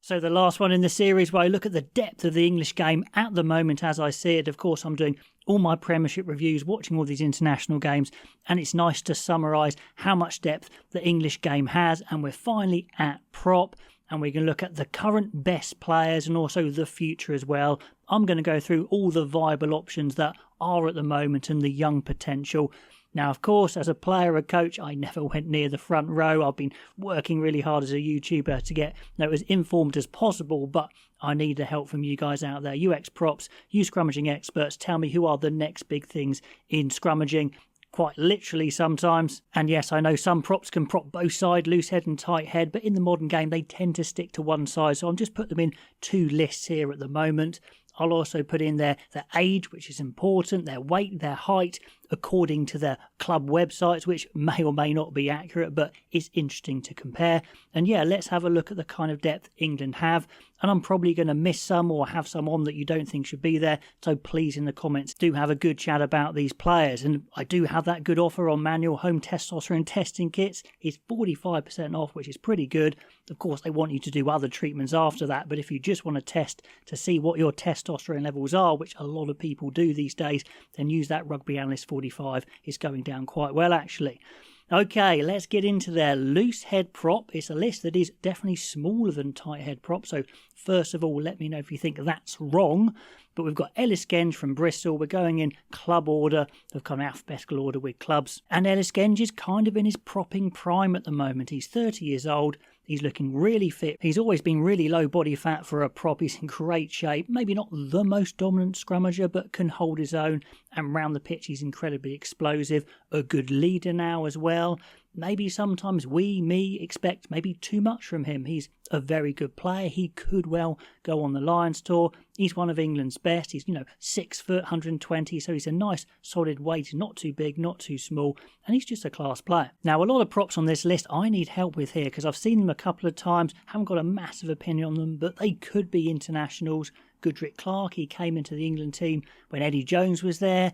So the last one in the series where I look at the depth of the English game at the moment as I see it. Of course, I'm doing all my Premiership reviews, watching all these international games, and it's nice to summarise how much depth the English game has. And we're finally at prop, and we can look at the current best players and also the future as well. I'm going to go through all the viable options that are at the moment and the young potential. Now, of course, as a player or coach, I never went near the front row. I've been working really hard as a YouTuber to get as informed as possible, but I need the help from you guys out there. You ex-props, you scrummaging experts, tell me who are the next big things in scrummaging, quite literally sometimes. And yes, I know some props can prop both sides, Loosehead and Tighthead, but in the modern game, they tend to stick to one side. So I'll just put them in two lists here at the moment. I'll also put in their age, which is important, their weight, their height, according to their club websites, which may or may not be accurate, but it's interesting to compare. And yeah, let's have a look at the kind of depth England have. And I'm probably going to miss some or have some on that you don't think should be there. So please, in the comments, do have a good chat about these players. And I do have that good offer on manual home testosterone testing kits. It's 45% off, which is pretty good. Of course, they want you to do other treatments after that. But if you just want to test to see what your testosterone levels are, which a lot of people do these days, then use that RugbyAnalyst 45. It's going down quite well, actually. Okay, let's get into their Loosehead prop. It's a list that is definitely smaller than Tighthead prop. So first of all, let me know if you think that's wrong. But we've got Ellis Genge from Bristol. We're going in club order, of kind of alphabetical order with clubs. And Ellis Genge is kind of in his propping prime at the moment. He's 30 years old. He's looking really fit. He's always been really low body fat for a prop. He's in great shape. Maybe not the most dominant scrummager, but can hold his own. And round the pitch, he's incredibly explosive. A good leader now as well. Maybe sometimes me expect maybe too much from him. He's a very good player. He could well go on the Lions tour. He's one of England's best. He's, 6 foot, 120. So he's a nice solid weight. He's not too big, not too small. And he's just a class player. Now, a lot of props on this list I need help with here because I've seen them a couple of times. Haven't got a massive opinion on them, but they could be internationals. Goodrick Clark, he came into the England team when Eddie Jones was there.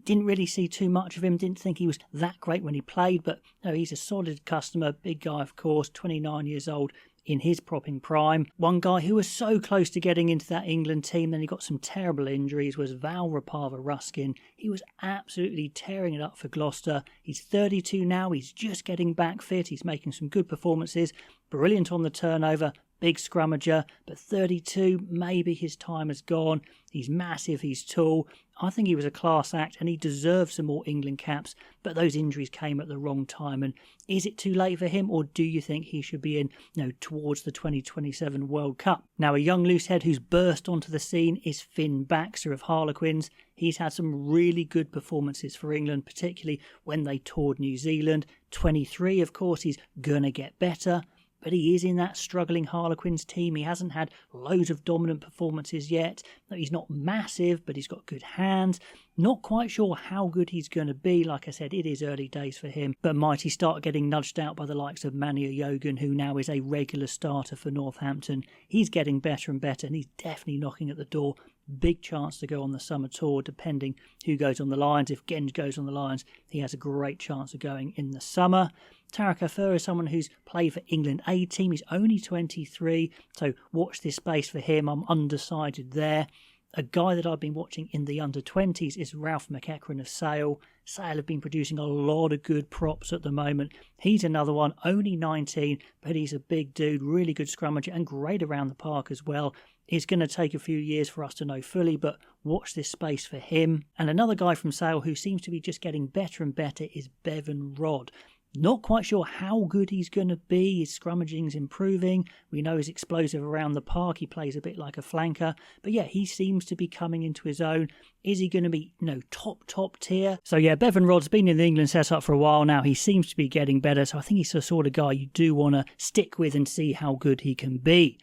Didn't really see too much of him, didn't think he was that great when he played, but no, he's a solid customer, big guy of course, 29 years old in his propping prime. One guy who was so close to getting into that England team, then he got some terrible injuries, was Val Rapava-Ruskin. He was absolutely tearing it up for Gloucester. He's 32 now, he's just getting back fit, he's making some good performances, brilliant on the turnover, big scrummager, but 32, maybe his time has gone. He's massive, he's tall. I think he was a class act and he deserves some more England caps, but those injuries came at the wrong time. And is it too late for him, or do you think he should be in, towards the 2027 World Cup? Now, a young loosehead who's burst onto the scene is Finn Baxter of Harlequins. He's had some really good performances for England, particularly when they toured New Zealand. 23, of course, he's gonna get better. But he is in that struggling Harlequins team. He hasn't had loads of dominant performances yet. He's not massive, but he's got good hands. Not quite sure how good he's going to be. Like I said, it is early days for him. But might he start getting nudged out by the likes of Manu Yogan, who now is a regular starter for Northampton? He's getting better and better, and he's definitely knocking at the door. Big chance to go on the summer tour, depending who goes on the Lions. If Genge goes on the Lions, he has a great chance of going in the summer. Tariq Afur is someone who's played for England A team. He's only 23, so watch this space for him. I'm undecided there. A guy that I've been watching in the under-20s is Ralph McEachran of Sale. Sale have been producing a lot of good props at the moment. He's another one, only 19, but he's a big dude, really good scrummager and great around the park as well. It's going to take a few years for us to know fully, but watch this space for him. And another guy from Sale who seems to be just getting better and better is Bevan Rodd. Not quite sure how good he's going to be. His scrummaging's improving. We know he's explosive around the park. He plays a bit like a flanker. But yeah, he seems to be coming into his own. Is he going to be, top tier? So yeah, Bevan Rodd's been in the England setup for a while now. He seems to be getting better. So I think he's the sort of guy you do want to stick with and see how good he can be.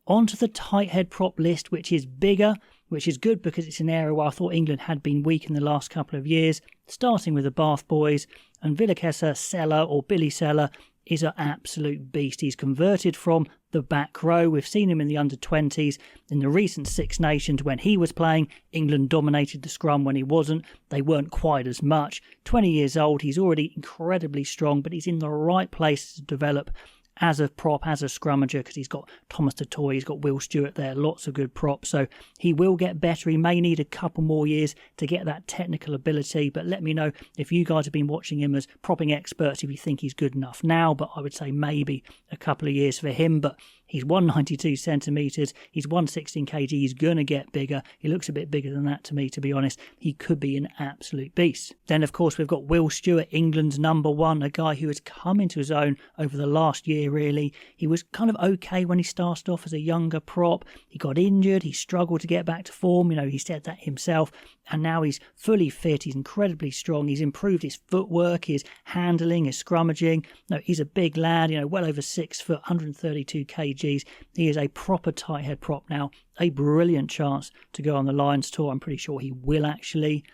On to the Tighthead prop list, which is bigger, which is good because it's an area where I thought England had been weak in the last couple of years, starting with the Bath boys. And Vilakesa Seller, or Billy Seller, is an absolute beast. He's converted from the back row. We've seen him in the under-20s. In the recent Six Nations, when he was playing, England dominated the scrum. When he wasn't, they weren't quite as much. 20 years old, he's already incredibly strong, but he's in the right place to develop as a prop, as a scrummager, because he's got Thomas Tatoy, he's got Will Stewart there, lots of good props. So he will get better. He may need a couple more years to get that technical ability, but let me know if you guys have been watching him as propping experts, if you think he's good enough now. But I would say maybe a couple of years for him. But he's 192 centimetres, he's 116 kg, he's going to get bigger. He looks a bit bigger than that to me, to be honest. He could be an absolute beast. Then, of course, we've got Will Stewart, England's number one, a guy who has come into his own over the last year, really. He was kind of okay when he started off as a younger prop. He got injured, he struggled to get back to form, he said that himself, and now he's fully fit, he's incredibly strong, he's improved his footwork, his handling, his scrummaging. No, he's a big lad, well over 6 foot, 132 kgs. He is a proper Tighthead prop now, a brilliant chance to go on the Lions tour. I'm pretty sure he will actually.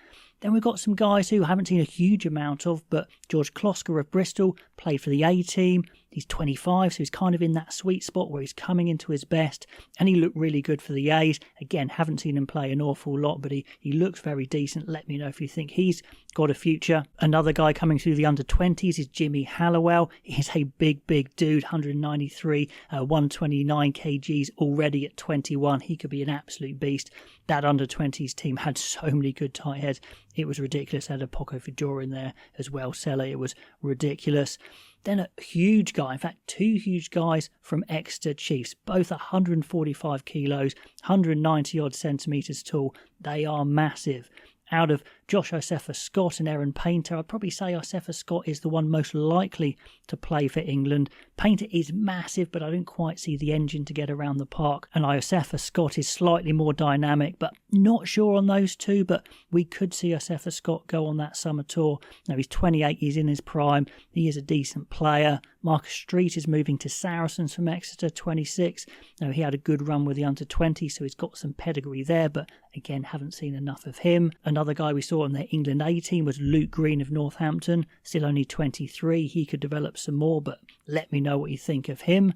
Then we've got some guys who I haven't seen a huge amount of, but George Klosker of Bristol played for the A team. He's 25, so he's kind of in that sweet spot where he's coming into his best, and he looked really good for the A's. Again, haven't seen him play an awful lot, but he looks very decent. Let me know if you think he's got a future. Another guy coming through the under-20s is Jimmy Hallowell. He's a big dude, 193, 129 kgs already at 21. He could be an absolute beast. That under-20s team had so many good tight heads. It was ridiculous. They had a Poco Fedora in there as well, Sella. It was ridiculous. Then a huge guy, in fact, 2 huge guys from Exeter Chiefs, both 145 kilos, 190 odd centimetres tall. They are massive. Out of Josh Osefa-Scott and Aaron Painter, I'd probably say Osefa-Scott is the one most likely to play for England. Painter is massive, but I don't quite see the engine to get around the park. And Osefa-Scott is slightly more dynamic, but not sure on those two. But we could see Osefa-Scott go on that summer tour. Now, he's 28, he's in his prime. He is a decent player. Marcus Street is moving to Saracens from Exeter, 26. Now, he had a good run with the under-20, so he's got some pedigree there, but again, haven't seen enough of him. Another guy we saw on the England A team was Luke Green of Northampton, still only 23. He could develop some more, but let me know what you think of him.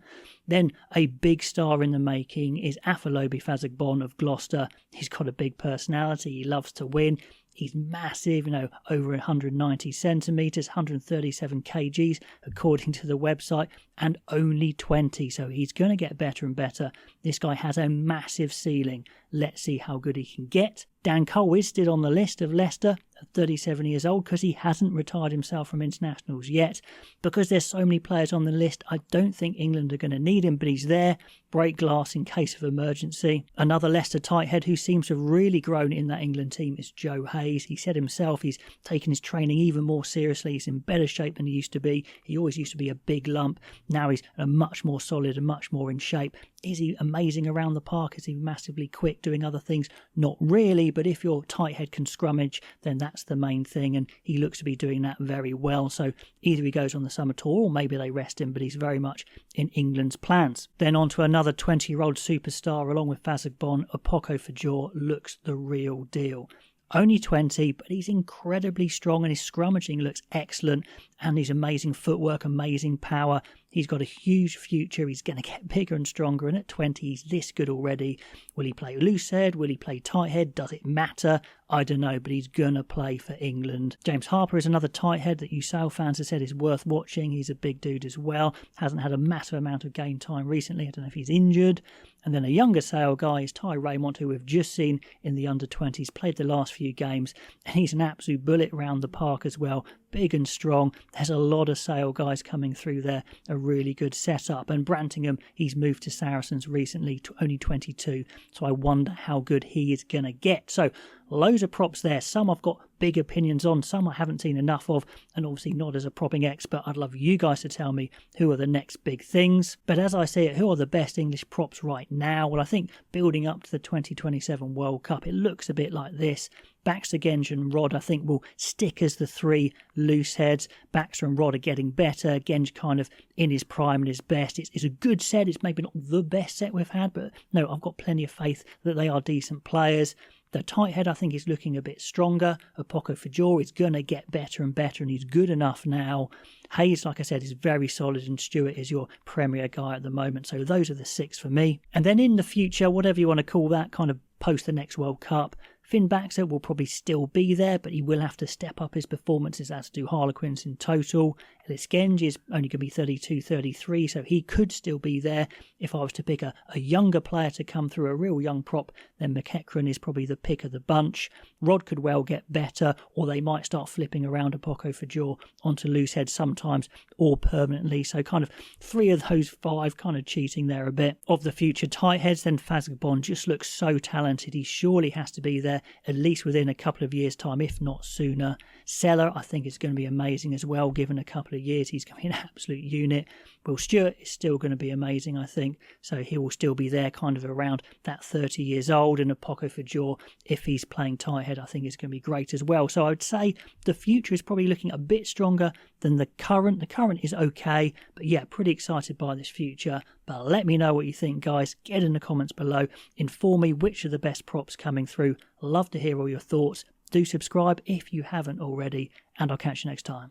Then a big star in the making is Afolabi Fazagbon of Gloucester. He's got a big personality, he loves to win. He's massive, over 190 centimetres, 137 kgs, according to the website, and only 20. So he's going to get better and better. This guy has a massive ceiling. Let's see how good he can get. Dan Cole is still on the list of Leicester at 37 years old because he hasn't retired himself from internationals yet. Because there's so many players on the list, I don't think England are going to need him, but he's there. Break glass in case of emergency. Another Leicester tighthead who seems to have really grown in that England team is Joe Hayes. He said himself he's taken his training even more seriously. He's in better shape than he used to be. He always used to be a big lump. Now he's much more solid and much more in shape. Is he amazing around the park? Is he massively quick doing other things? Not really, but if your tighthead can scrummage, then that's the main thing, and he looks to be doing that very well. So either he goes on the summer tour or maybe they rest him, but he's very much in England's plans. Then on to another 20-year-old superstar along with Fazagbon. Poco Fedora looks the real deal. Only 20, but he's incredibly strong and his scrummaging looks excellent, and his amazing footwork, amazing power. He's got a huge future. He's going to get bigger and stronger, and at 20 he's this good already. Will he play Loosehead? Will he play Tighthead? Does it matter? I don't know, but he's going to play for England. James Harper is another tighthead that you Sale fans have said is worth watching. He's a big dude as well. Hasn't had a massive amount of game time recently. I don't know if he's injured. And then a younger Sale guy is Ty Raymond, who we've just seen in the under-20s, played the last few games, and he's an absolute bullet round the park as well. Big and strong. There's a lot of Sale guys coming through there. A really good setup. And Brantingham, he's moved to Saracens recently, only 22. So I wonder how good he is going to get. So loads of props there. Some I've got big opinions on, some I haven't seen enough of, and obviously not as a propping expert. I'd love you guys to tell me who are the next big things. But as I say it, who are the best English props right now? Well, I think building up to the 2027 World Cup, it looks a bit like this. Baxter, Genge and Rod, I think, will stick as the 3 loose heads. Baxter and Rod are getting better. Genge kind of in his prime and his best. It's a good set. It's maybe not the best set we've had, but no, I've got plenty of faith that they are decent players. The tighthead, I think, is looking a bit stronger. Poco Fedora is going to get better and better, and he's good enough now. Hayes, like I said, is very solid, and Stewart is your premier guy at the moment. So those are the 6 for me. And then in the future, whatever you want to call that, kind of post the next World Cup, Finn Baxter will probably still be there, but he will have to step up his performances, as do Harlequins in total. Ellis Genji is only going to be 32, 33, so he could still be there. If I was to pick a younger player to come through, a real young prop, then McEachran is probably the pick of the bunch. Rod could well get better, or they might start flipping around Apoko Fajor onto Loosehead sometimes, or permanently. So kind of 3 of those 5 kind of cheating there a bit. Of the future Tightheads, then Fazgabon just looks so talented. He surely has to be there at least within a couple of years' time, if not sooner. Seller, I think, is going to be amazing as well. Given a couple of years, he's going to be an absolute unit. Will Stewart is still going to be amazing, I think. So he will still be there kind of around that 30 years old. And Apoko Fajor, if he's playing Tighthead, I think is going to be great as well. So I would say the future is probably looking a bit stronger than the current. The current is okay, but yeah, pretty excited by this future. But let me know what you think, guys. Get in the comments below. Inform me which are the best props coming through. Love to hear all your thoughts. Do subscribe if you haven't already, and I'll catch you next time.